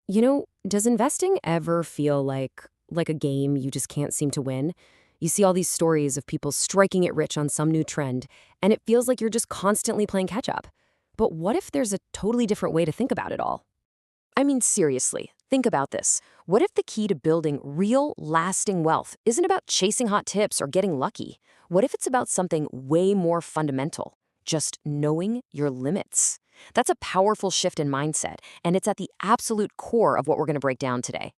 Does investing ever feel like a game you just can't seem to win? You see all these stories of people striking it rich on some new trend, and it feels like you're just constantly playing catch up. But what if there's a totally different way to think about it all? I mean, seriously, think about this. What if the key to building real, lasting wealth isn't about chasing hot tips or getting lucky? What if it's about something way more fundamental? Just knowing your limits. That's a powerful shift in mindset, and it's at the absolute core of what we're going to break down today.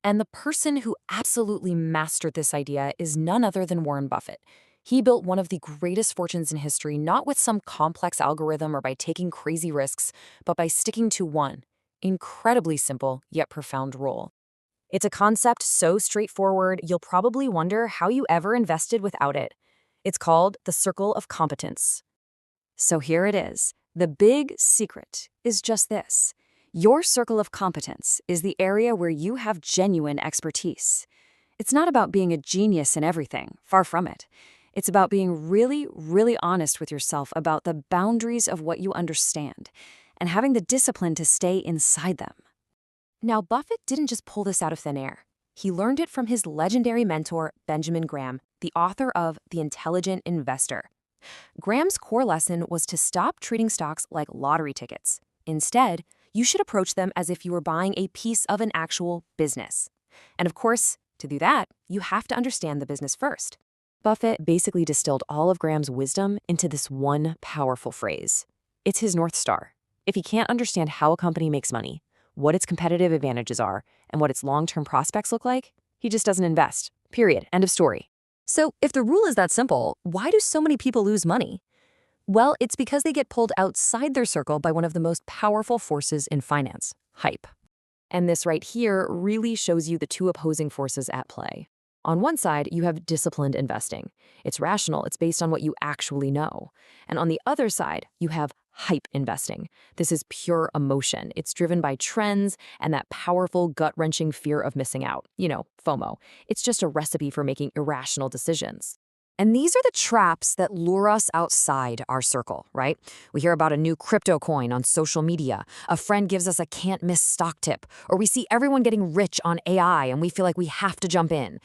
And the person who absolutely mastered this idea is none other than Warren Buffett. He built one of the greatest fortunes in history, not with some complex algorithm or by taking crazy risks, but by sticking to one incredibly simple yet profound rule. It's a concept so straightforward, you'll probably wonder how you ever invested without it. It's called the circle of competence. So here it is. The big secret is just this. Your circle of competence is the area where you have genuine expertise. It's not about being a genius in everything, far from it. It's about being really, really honest with yourself about the boundaries of what you understand and having the discipline to stay inside them. Now, Buffett didn't just pull this out of thin air. He learned it from his legendary mentor, Benjamin Graham, the author of The Intelligent Investor. Graham's core lesson was to stop treating stocks like lottery tickets. Instead, you should approach them as if you were buying a piece of an actual business. And of course, to do that, you have to understand the business first. Buffett basically distilled all of Graham's wisdom into this one powerful phrase. It's his North Star. If he can't understand how a company makes money, what its competitive advantages are, and what its long-term prospects look like, he just doesn't invest. Period. End of story. So if the rule is that simple, why do so many people lose money? Well, it's because they get pulled outside their circle by one of the most powerful forces in finance, hype. And this right here really shows you the two opposing forces at play. On one side, you have disciplined investing. It's rational, it's based on what you actually know. And on the other side, you have hype investing. This is pure emotion. It's driven by trends and that powerful, gut-wrenching fear of missing out. FOMO. It's just a recipe for making irrational decisions. And these are the traps that lure us outside our circle, right? We hear about a new crypto coin on social media. A friend gives us a can't-miss stock tip. Or we see everyone getting rich on AI and we feel like we have to jump in.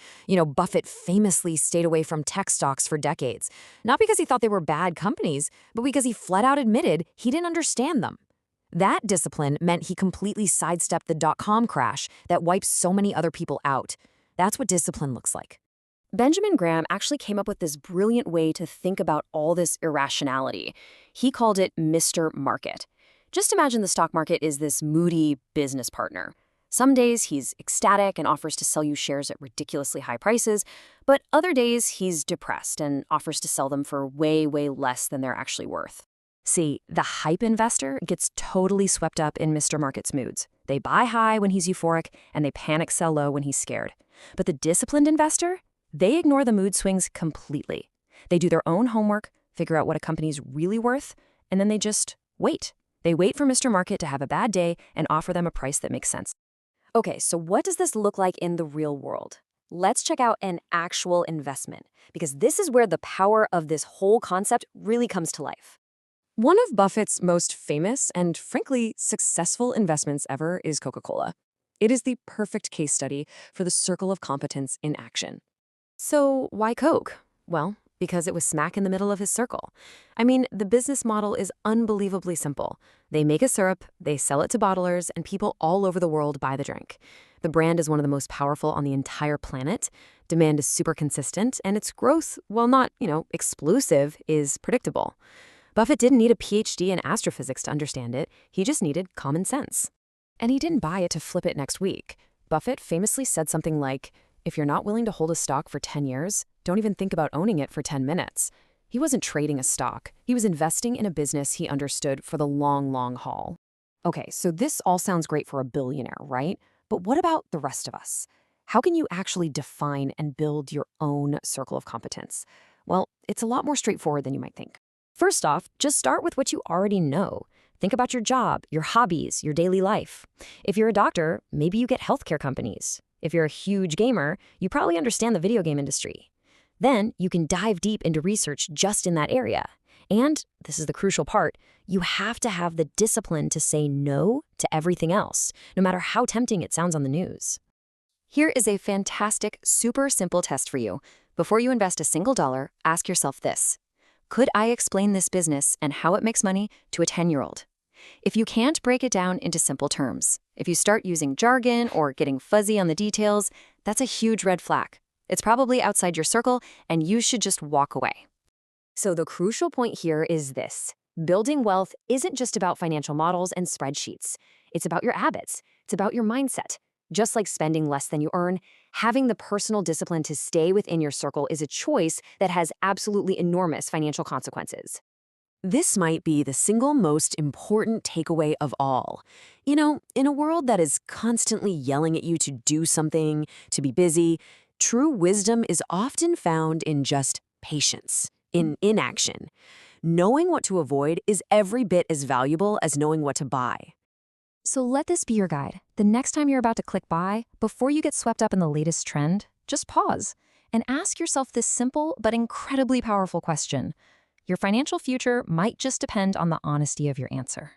Buffett famously stayed away from tech stocks for decades. Not because he thought they were bad companies, but because he flat out admitted he didn't understand them. That discipline meant he completely sidestepped the dot-com crash that wiped so many other people out. That's what discipline looks like. Benjamin Graham actually came up with this brilliant way to think about all this irrationality. He called it Mr. Market. Just imagine the stock market is this moody business partner. Some days he's ecstatic and offers to sell you shares at ridiculously high prices, but other days he's depressed and offers to sell them for way, way less than they're actually worth. See, the hype investor gets totally swept up in Mr. Market's moods. They buy high when he's euphoric and they panic sell low when he's scared. But the disciplined investor? They ignore the mood swings completely. They do their own homework, figure out what a company's really worth, and then they just wait. They wait for Mr. Market to have a bad day and offer them a price that makes sense. Okay, so what does this look like in the real world? Let's check out an actual investment, because this is where the power of this whole concept really comes to life. One of Buffett's most famous and, frankly, successful investments ever is Coca-Cola. It is the perfect case study for the circle of competence in action. So why Coke? Well, because it was smack in the middle of his circle. I mean, the business model is unbelievably simple. They make a syrup, they sell it to bottlers, and people all over the world buy the drink. The brand is one of the most powerful on the entire planet. Demand is super consistent, and its growth, while not, explosive, is predictable. Buffett didn't need a PhD in astrophysics to understand it. He just needed common sense. And he didn't buy it to flip it next week. Buffett famously said something like, "If you're not willing to hold a stock for 10 years, don't even think about owning it for 10 minutes. He wasn't trading a stock. He was investing in a business he understood for the long, long haul. Okay, so this all sounds great for a billionaire, right? But what about the rest of us? How can you actually define and build your own circle of competence? Well, it's a lot more straightforward than you might think. First off, just start with what you already know. Think about your job, your hobbies, your daily life. If you're a doctor, maybe you get healthcare companies. If you're a huge gamer, you probably understand the video game industry. Then you can dive deep into research just in that area. And, this is the crucial part, you have to have the discipline to say no to everything else, no matter how tempting it sounds on the news. Here is a fantastic, super simple test for you. Before you invest a single dollar, ask yourself this. Could I explain this business and how it makes money to a 10-year-old? If you can't break it down into simple terms, if you start using jargon or getting fuzzy on the details, that's a huge red flag. It's probably outside your circle, and you should just walk away. So the crucial point here is this. Building wealth isn't just about financial models and spreadsheets. It's about your habits. It's about your mindset. Just like spending less than you earn, having the personal discipline to stay within your circle is a choice that has absolutely enormous financial consequences. This might be the single most important takeaway of all. You know, in a world that is constantly yelling at you to do something, to be busy, true wisdom is often found in just patience, in inaction. Knowing what to avoid is every bit as valuable as knowing what to buy. So let this be your guide. The next time you're about to click buy, before you get swept up in the latest trend, just pause and ask yourself this simple but incredibly powerful question. Your financial future might just depend on the honesty of your answer.